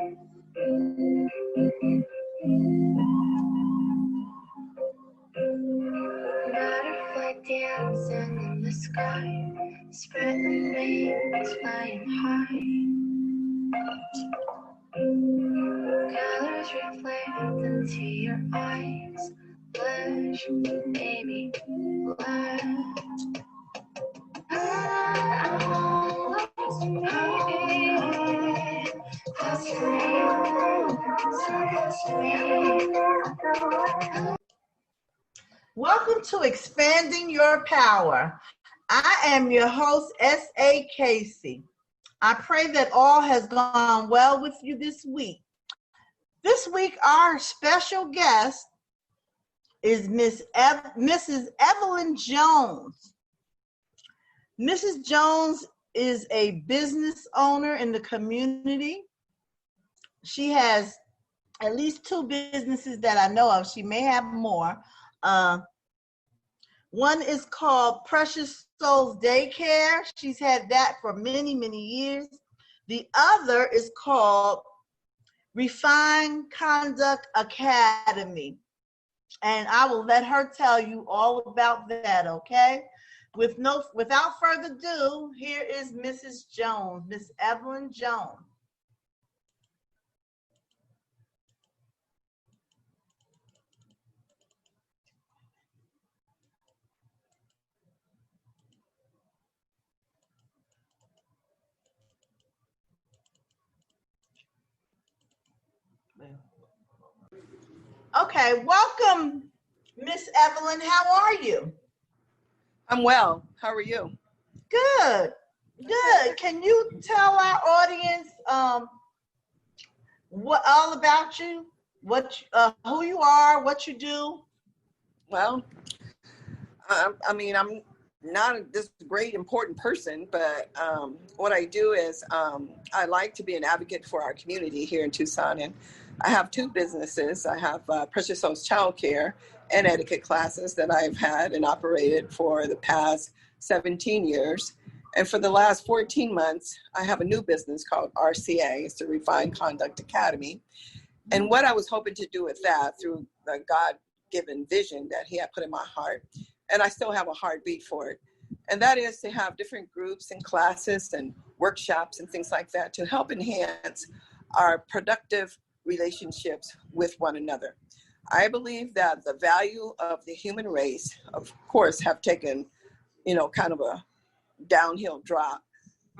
Butterfly dancing in the sky, spreading wings, flying high. Colors reflect into your eyes. Blush, baby, blush. Welcome to Expanding Your Power. I am your host, S.A. Casey. I pray that all has gone well with you this week. This week, our special guest is Mrs. Evelyn Jones. Mrs. Jones is a business owner in the community. She has at least 2 businesses that I know of. She may have more. One is called Precious Souls Daycare. She's had that for many, many years. The other is called Refined Conduct Academy. And I will let her tell you all about that, okay? Without further ado, here is Mrs. Jones, Miss Evelyn Jones. Okay, welcome, Miss Evelyn. How are you? I'm well. How are you? Good. Can you tell our audience what all about you? Who you are? What you do? Well, I'm not this great important person, but what I do is I like to be an advocate for our community here in Tucson, and I have 2 businesses. I have Precious Souls Childcare and Etiquette classes that I've had and operated for the past 17 years. And for the last 14 months, I have a new business called RCA. It's the Refined Conduct Academy. And what I was hoping to do with that through the God-given vision that he had put in my heart, and I still have a heartbeat for it, and that is to have different groups and classes and workshops and things like that to help enhance our productive relationships with one another. I believe that the value of the human race, of course, have taken, kind of a downhill drop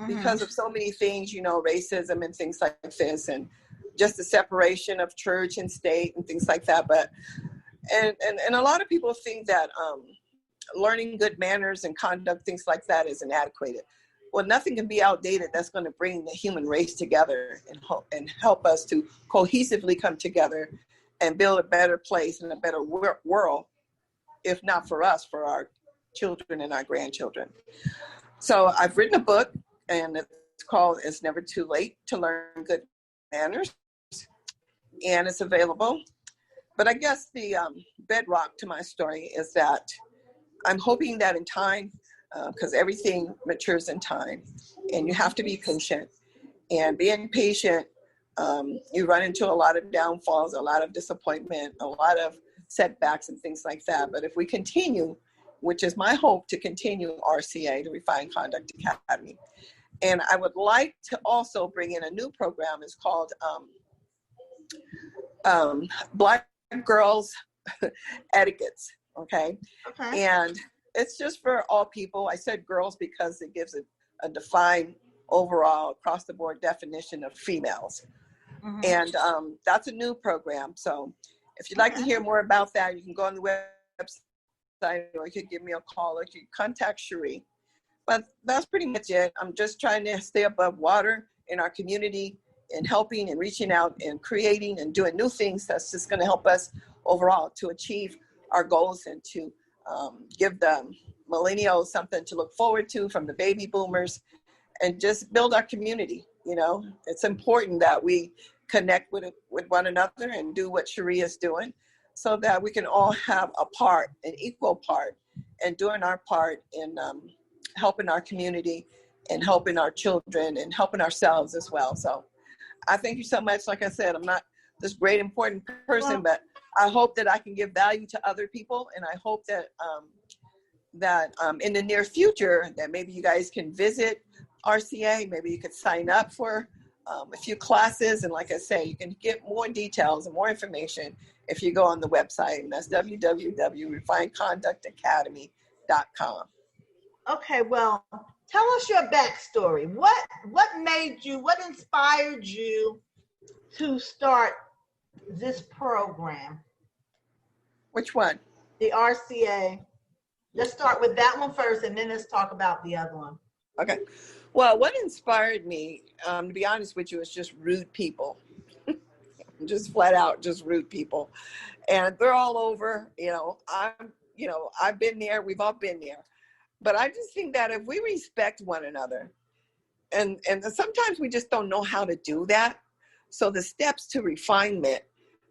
because of so many things, racism and things like this, and just the separation of church and state and things like that. But and a lot of people think that learning good manners and conduct, things like that, is inadequate. Well, nothing can be outdated that's going to bring the human race together and help us to cohesively come together and build a better place and a better world, if not for us, for our children and our grandchildren. So I've written a book, and it's called It's Never Too Late to Learn Good Manners, and it's available. But I guess the bedrock to my story is that I'm hoping that in time, because everything matures in time, and you have to be patient. And being patient, you run into a lot of downfalls, a lot of disappointment, a lot of setbacks and things like that. But if we continue, which is my hope, to continue RCA, the Refined Conduct Academy. And I would like to also bring in a new program. It's called Black Girls Etiquettes, okay? And it's just for all people. I said girls because it gives a defined overall across the board definition of females. And that's a new program. So if you'd like to hear more about that, you can go on the website, or you could give me a call, or you can contact Cherie. But that's pretty much it. I'm just trying to stay above water in our community and helping and reaching out and creating and doing new things that's just going to help us overall to achieve our goals and to give the millennials something to look forward to from the baby boomers, and just build our community. It's important that we connect with one another and do what Cherie is doing, so that we can all have a part, an equal part, and doing our part in helping our community and helping our children and helping ourselves as well. So I thank you so much. Like I said, I'm not this great important person, Well, but I hope that I can give value to other people, and I hope that in the near future that maybe you guys can visit RCA. Maybe you could sign up for a few classes, and like I say, you can get more details and more information if you go on the website, and that's www.refinedconductacademy.com. okay, well, tell us your backstory. What made you, what inspired you to start this program, Which one? the RCA? Let's start with that one first, and then let's talk about the other one. Okay. Well, what inspired me, to be honest with you, is just rude people. Just flat out, just rude people. And they're all over, I've been there. We've all been there. But I just think that if we respect one another, and sometimes we just don't know how to do that. So the steps to refinement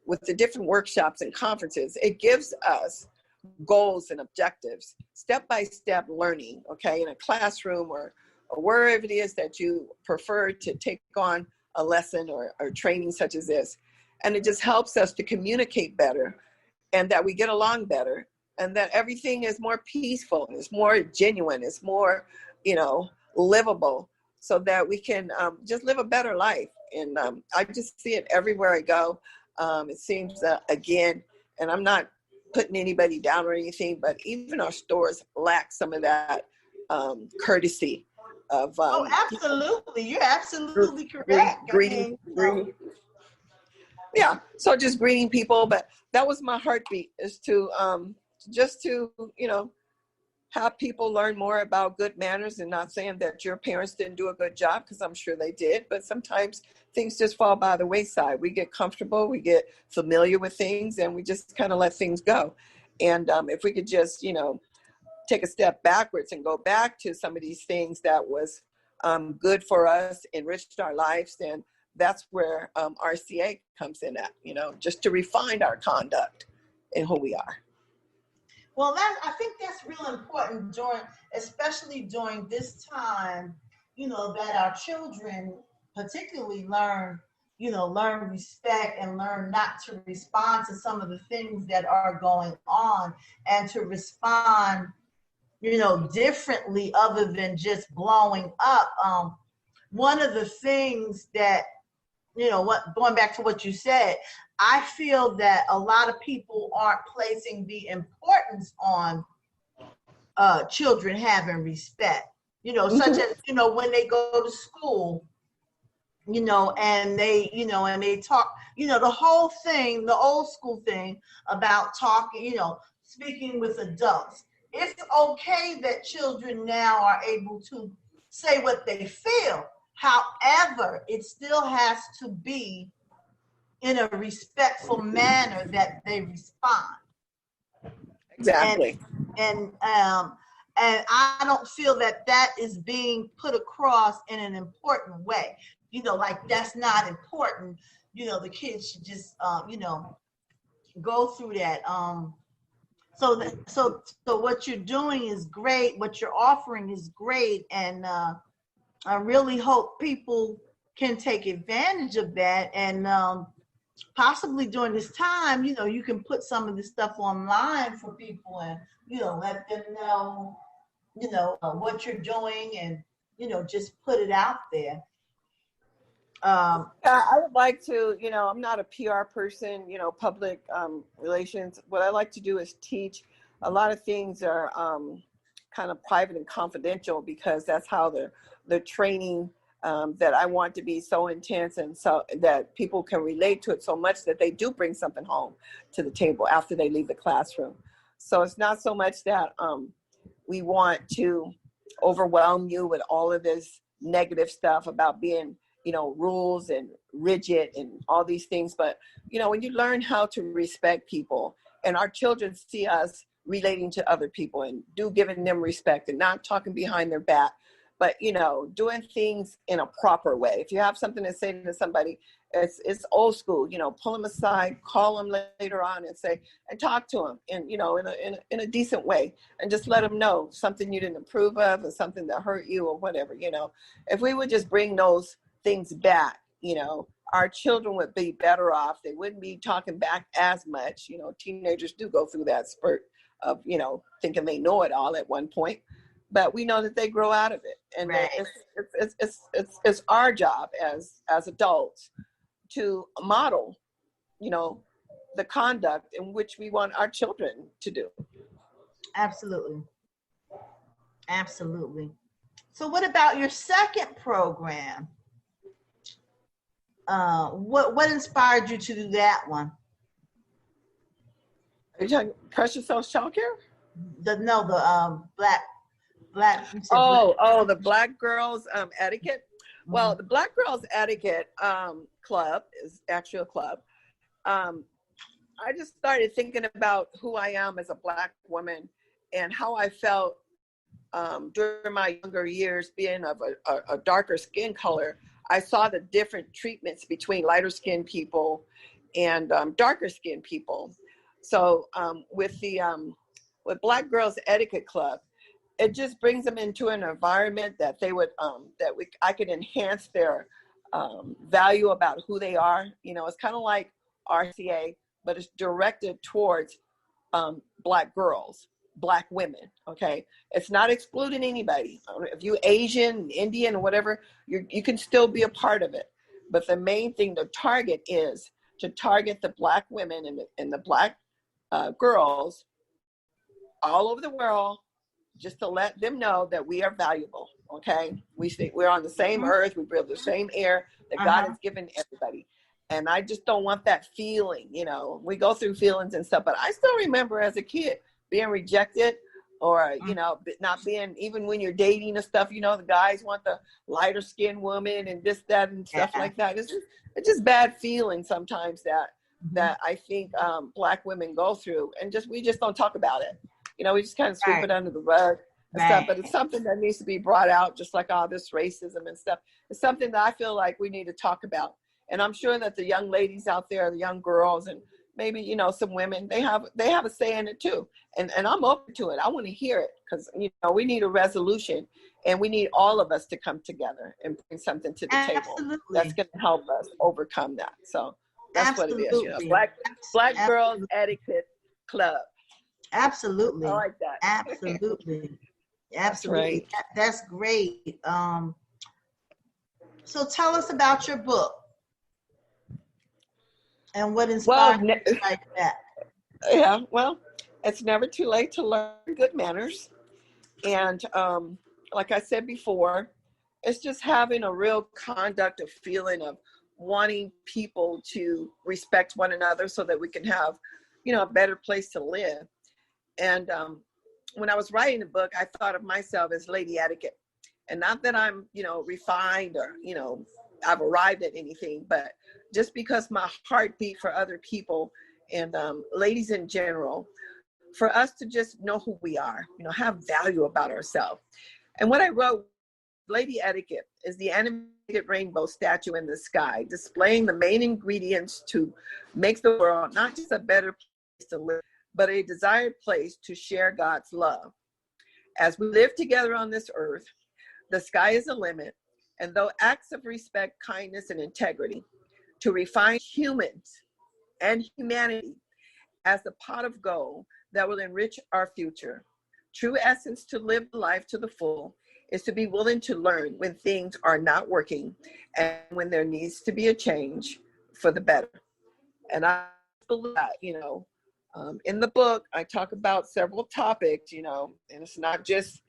with the different workshops and conferences, it gives us goals and objectives, step-by-step learning, okay, in a classroom or wherever it is that you prefer to take on a lesson or training such as this. And it just helps us to communicate better, and that we get along better, and that everything is more peaceful, it's more genuine, it's more, livable, so that we can just live a better life. And I just see it everywhere I go. It seems again, and I'm not putting anybody down or anything, but even our stores lack some of that courtesy of Oh, absolutely. You're absolutely correct. greeting. Yeah, so just greeting people. But that was my heartbeat, is to just to have people learn more about good manners, and not saying that your parents didn't do a good job, because I'm sure they did, but sometimes things just fall by the wayside. We get comfortable, we get familiar with things, and we just kind of let things go. And if we could just, take a step backwards and go back to some of these things that was good for us, enriched our lives, then that's where RCA comes in at, just to refine our conduct and who we are. Well, I think that's real important especially during this time, that our children particularly learn respect, and learn not to respond to some of the things that are going on, and to respond, differently, other than just blowing up. One of the things that, going back to what you said, I feel that a lot of people aren't placing the importance on children having respect, such as, when they go to school, and they talk, the whole thing, the old school thing about talking, speaking with adults. It's okay that children now are able to say what they feel. However, it still has to be in a respectful manner that they respond. Exactly. And I don't feel that is being put across in an important way. Like, that's not important. The kids should just go through that. So what you're doing is great. What you're offering is great, and I really hope people can take advantage of that. And possibly during this time, you can put some of this stuff online for people, and let them know, what you're doing, and just put it out there. I would like to, I'm not a PR person, public relations. What I like to do is teach. A lot of things are kind of private and confidential, because that's how the training that I want to be so intense, and so that people can relate to it so much that they do bring something home to the table after they leave the classroom. So it's not so much that we want to overwhelm you with all of this negative stuff about being, rules and rigid and all these things. But, when you learn how to respect people, and our children see us relating to other people and giving them respect and not talking behind their back, but, doing things in a proper way. If you have something to say to somebody, it's old school, pull them aside, call them later on and talk to them in a decent way, and just let them know something you didn't approve of, or something that hurt you, or whatever. If we would just bring those things back, you know, our children would be better off. They wouldn't be talking back as much. You know, teenagers do go through that spurt of, you know, thinking they know it all at one point, but we know that they grow out of it. And Right. it's our job as adults to model, you know, the conduct in which we want our children to do. Absolutely. Absolutely. So what about your second program? What inspired you to do that one? Are you talking Precious Souls Child Care? The black. The Black Girls Etiquette. Mm-hmm. Well, the Black Girls Etiquette Club is actually a club. I just started thinking about who I am as a Black woman and how I felt during my younger years, being of a darker skin color. I saw the different treatments between lighter skinned people and darker skinned people. So with Black Girls Etiquette Club, it just brings them into an environment that they would I could enhance their value about who they are. You know, it's kind of like RCA, but it's directed towards Black girls, Black women. Okay, it's not excluding anybody. If you Asian, Indian, or whatever, you can still be a part of it. But the main thing to target is to target the Black women and the Black girls all over the world, just to let them know that we are valuable. Okay, we're on the same earth, we breathe the same air that God has given everybody. And I just don't want that feeling. You know, we go through feelings and stuff, but I still remember as a kid being rejected, or you know, not being, even when you're dating and stuff, you know, the guys want the lighter skinned woman and this, that, and stuff like that. It's just bad feeling sometimes that I think Black women go through, and we just don't talk about it. You know, we just kind of sweep it under the rug and stuff, but it's something that needs to be brought out, just like all this racism and stuff. It's something that I feel like we need to talk about. And I'm sure that the young ladies out there, the young girls, and maybe, you know, some women, they have a say in it too. And I'm open to it. I want to hear it, because, you know, we need a resolution, and we need all of us to come together and bring something to the table that's going to help us overcome that. So that's what it is. You know, Black Girls Etiquette Club. Absolutely. I like that. Absolutely. Absolutely. Right. That's great. So tell us about your book and what inspired you like that. Yeah, well, it's never too late to learn good manners. And like I said before, it's just having a real conduct, a feeling of wanting people to respect one another so that we can have, you know, a better place to live. And when I was writing the book, I thought of myself as Lady Etiquette. And not that I'm, you know, refined or, you know, I've arrived at anything, but just because my heart beat for other people and ladies in general, for us to just know who we are, you know, have value about ourselves. And what I wrote, Lady Etiquette, is the animated rainbow statue in the sky, displaying the main ingredients to make the world not just a better place to live, but a desired place to share God's love. As we live together on this earth, the sky is the limit, and though acts of respect, kindness, and integrity to refine humans and humanity as the pot of gold that will enrich our future. True essence to live life to the full is to be willing to learn when things are not working and when there needs to be a change for the better. And I believe that, you know, in the book, I talk about several topics, you know, and it's not just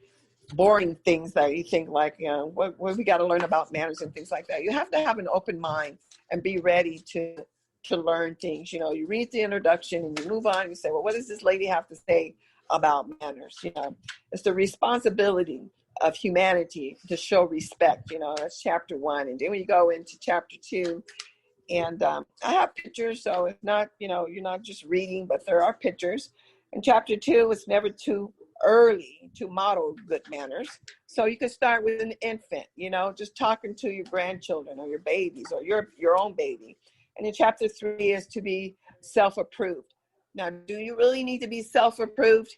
boring things that you think like, you know, what we got to learn about manners and things like that. You have to have an open mind and be ready to learn things. You know, you read the introduction and you move on. You say, well, what does this lady have to say about manners? You know, it's the responsibility of humanity to show respect. You know, that's chapter 1. And then when you go into chapter 2, and I have pictures, so it's not, you know, you're not just reading, but there are pictures. In chapter 2, it's never too early to model good manners. So you can start with an infant, you know, just talking to your grandchildren or your babies or your own baby. And in chapter 3 is to be self-approved. Now, do you really need to be self-approved?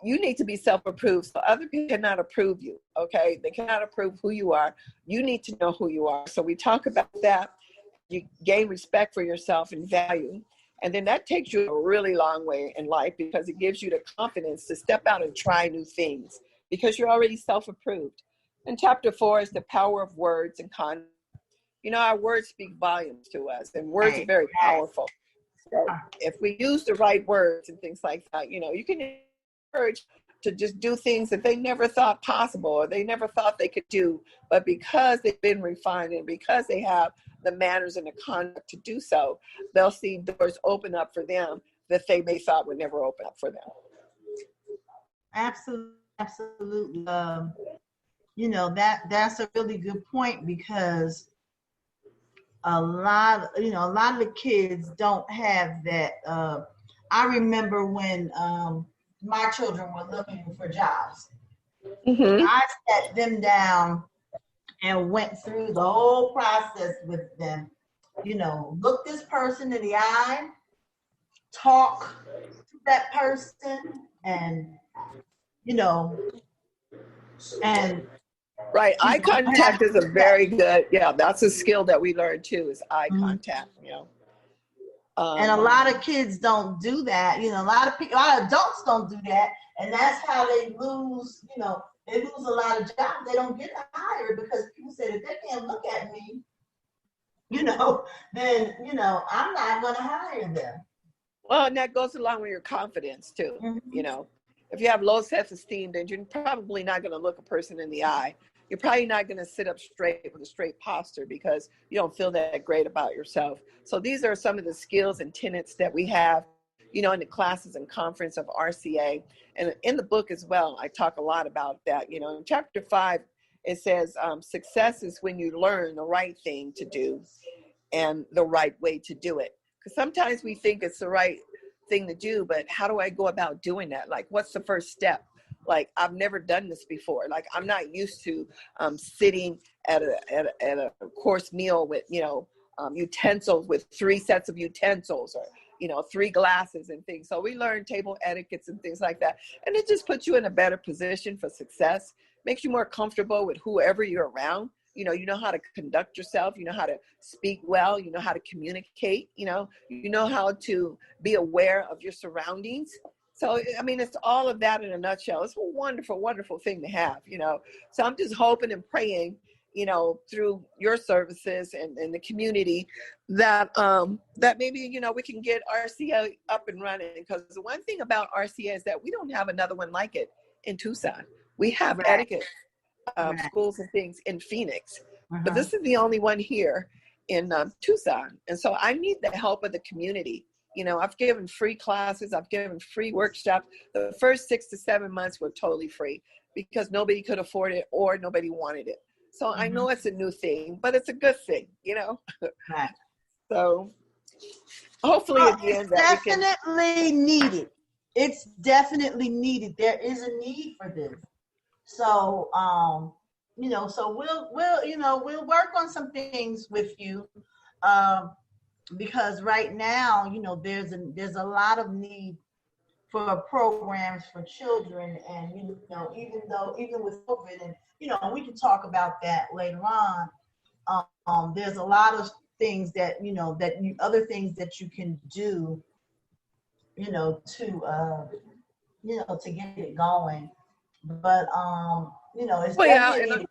you need to be self-approved. So other people cannot approve you, okay? They cannot approve who you are. You need to know who you are. So we talk about that. You gain respect for yourself and value. And then that takes you a really long way in life because it gives you the confidence to step out and try new things because you're already self-approved. And chapter 4 is the power of words and conduct. You know, our words speak volumes to us, and words are very powerful. So if we use the right words and things like that, you know, you can encourage to just do things that they never thought possible or they never thought they could do. But because they've been refined and because they have the manners and the conduct to do so, they'll see doors open up for them that they may thought would never open up for them. Absolutely. Absolutely. You know, that's a really good point because a lot of the kids don't have that. I remember when my children were looking for jobs. Mm-hmm. I sat them down and went through the whole process with them. You know, look this person in the eye, talk to that person, and, you know, and right. Eye contact is a very good, that's a skill that we learn too, is eye contact, you know. And a lot of kids don't do that. You know, a lot of adults don't do that. And that's how they lose, you know, they lose a lot of jobs. They don't get hired because people say if they can't look at me, you know, then, you know, I'm not going to hire them. Well, and that goes along with your confidence too. Mm-hmm. You know, if you have low self-esteem, then you're probably not going to look a person in the eye. You're probably not going to sit up straight with a straight posture because you don't feel that great about yourself. So these are some of the skills and tenets that we have, you know, in the classes and conference of RCA. And in the book as well, I talk a lot about that. You know, in chapter 5, it says success is when you learn the right thing to do and the right way to do it. Because sometimes we think it's the right thing to do, but how do I go about doing that? Like, what's the first step? Like, I've never done this before. Like, I'm not used to sitting at a course meal with, you know, utensils, with 3 sets of utensils or, you know, 3 glasses and things. So we learn table etiquettes and things like that. And it just puts you in a better position for success, makes you more comfortable with whoever you're around. You know how to conduct yourself, you know how to speak well, you know how to communicate, you know how to be aware of your surroundings. So, I mean, it's all of that in a nutshell. It's a wonderful, wonderful thing to have, you know. So I'm just hoping and praying, you know, through your services and the community that that maybe, you know, we can get RCA up and running. Because the one thing about RCA is that we don't have another one like it in Tucson. We have etiquette schools and things in Phoenix, but this is the only one here in Tucson. And so I need the help of the community. You know, I've given free classes, I've given free workshops. The first 6 to 7 months were totally free because nobody could afford it or nobody wanted it. So I know it's a new thing, but it's a good thing, you know. Right. So hopefully at the end that we can. Definitely needed. It's definitely needed. There is a need for this. So, you know, so we'll work on some things with you, because right now, you know, there's a lot of need for programs for children, and you know, even with COVID, and you know, we can talk about that later on. There's a lot of things that other things that you can do, you know, to get it going. But you know, it's definitely.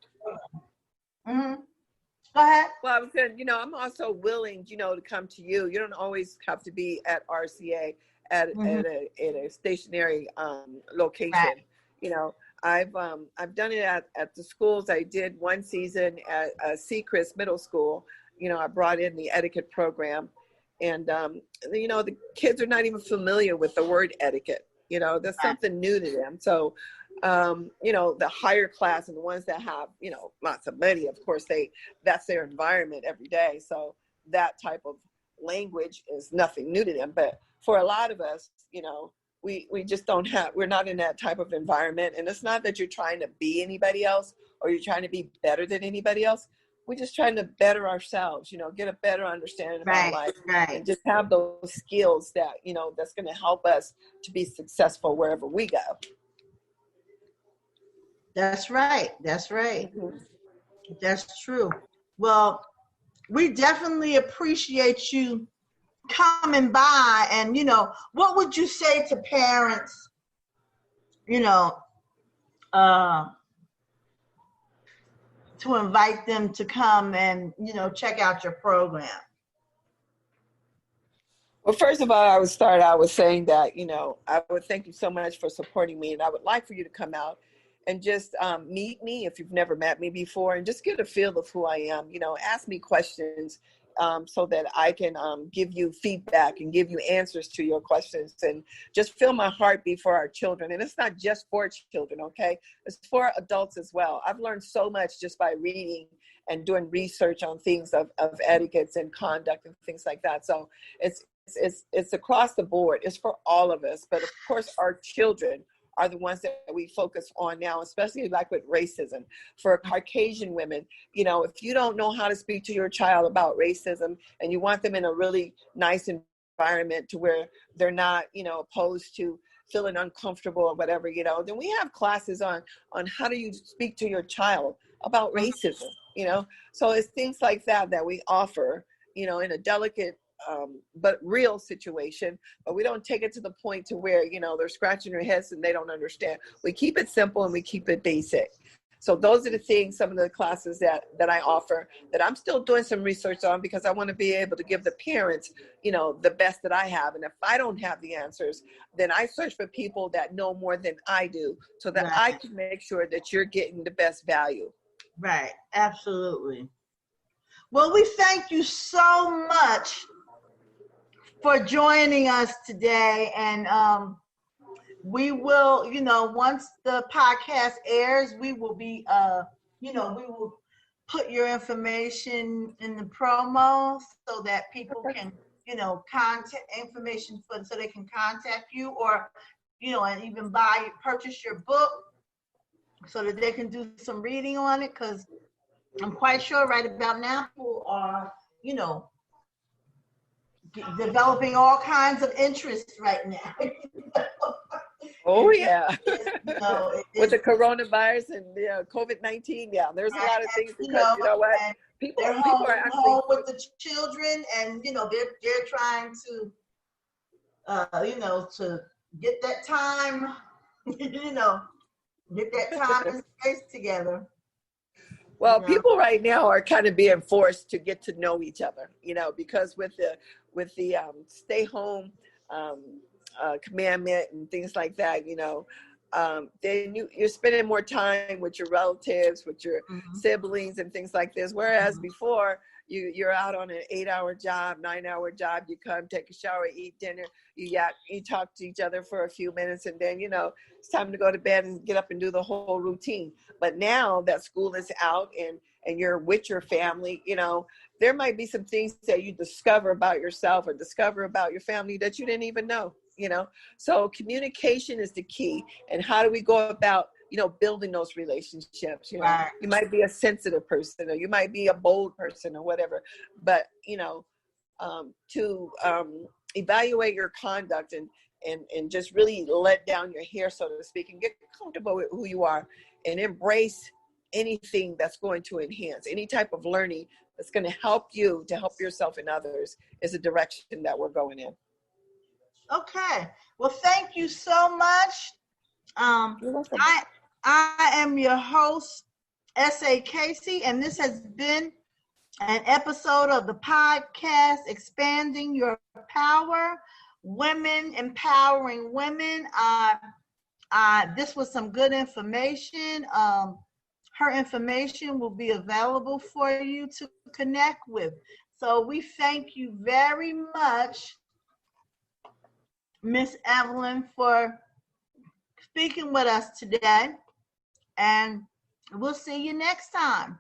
Mm-hmm. Go ahead. Well, I was saying, you know, I'm also willing, you know, to come to you. You don't always have to be at RCA at a stationary location. Right. You know, I've done it at the schools. I did one season at Seacrest Middle School. You know, I brought in the etiquette program, and you know, the kids are not even familiar with the word etiquette. You know, that's something new to them. So, you know, the higher class and the ones that have, you know, lots of money, of course, that's their environment every day. So that type of language is nothing new to them. But for a lot of us, you know, we just we're not in that type of environment. And it's not that you're trying to be anybody else or you're trying to be better than anybody else. We're just trying to better ourselves, you know, get a better understanding of our life and just have those skills that, you know, that's going to help us to be successful wherever we go. That's right. That's right. Mhm. That's true. Well, we definitely appreciate you coming by. And, what would you say to parents, you know, uh, to invite them to come and, check out your program? Well, first of all, I would start out with saying that, I would thank you so much for supporting me. And I would like for you to come out and just meet me if you've never met me before, and just get a feel of who I am. Ask me questions so that I can give you feedback and give you answers to your questions, and just feel my heartbeat for our children. And it's not just for children, okay? It's for adults as well. I've learned so much just by reading and doing research on things of etiquettes and conduct and things like that. So it's across the board. It's for all of us. But of course, our children are the ones that we focus on now, especially like with racism. For Caucasian women, if you don't know how to speak to your child about racism, and you want them in a really nice environment to where they're not, opposed to feeling uncomfortable or whatever, then we have classes on how do you speak to your child about racism, So it's things like that we offer, in a delicate but real situation. But we don't take it to the point to where, they're scratching their heads and they don't understand. We keep it simple and we keep it basic. So those are the things, some of the classes that I offer, that I'm still doing some research on, because I want to be able to give the parents, the best that I have. And if I don't have the answers, then I search for people that know more than I do, so that I can make sure that you're getting the best value. Right. Absolutely. Well, we thank you so much for joining us today. And we will, once the podcast airs, we will be, we will put your information in the promo so that people can, contact information so they can contact you, or, and even purchase your book so that they can do some reading on it. Because I'm quite sure right about now people are, developing all kinds of interests right now. Oh yeah, with the It's coronavirus and COVID-19, there's a lot of things, because you know what, people they're are actually home with the children, and they're trying to to get that time, get that time and space together. Well, people right now are kind of being forced to get to know each other, because with the stay home commandment and things like that, then you're spending more time with your relatives, with your siblings and things like this. Whereas before, you're out on an 8-hour job, 9-hour job, you come, take a shower, eat dinner, you talk to each other for a few minutes, and then, it's time to go to bed and get up and do the whole routine. But now that school is out and you're with your family, there might be some things that you discover about yourself or discover about your family that you didn't even know, So communication is the key. And how do we go about, building those relationships? Right. You might be a sensitive person, or you might be a bold person, or whatever. But, to evaluate your conduct and just really let down your hair, so to speak, and get comfortable with who you are, and embrace anything that's going to enhance, any type of learning that's going to help you to help yourself and others, is a direction that we're going in. Okay. Well, thank you so much. You're welcome. I am your host, S.A. Casey, and this has been an episode of the podcast, Expanding Your Power, Women Empowering Women. This was some good information. Her information will be available for you to connect with. So we thank you very much, Miss Evelyn, for speaking with us today. And we'll see you next time.